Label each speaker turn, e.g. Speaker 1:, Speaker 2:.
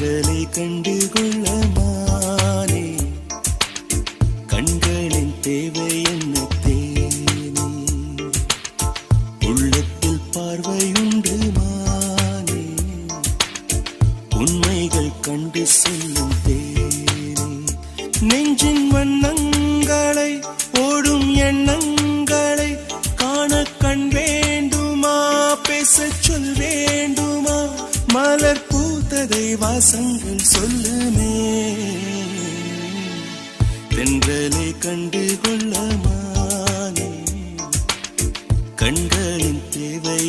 Speaker 1: தென்றலை கண்டு கொள்ளமானே கண்களின் தேவை என்ன தேனே உள்ளத்தில் பார்வையுண்டு மானே உண்மைகள் கண்டு செல்லும் தேனே நெஞ்சின் வண்ணங்களை ஓடும் எண்ணங்களை காண கண் வேண்டுமா பேச சொல் வேண்டுமா மலர் பூத்ததை வாசங்கள் சொல்லுமே தென்றலை கண்டு கொள்ளமானே கண்களின் தேவை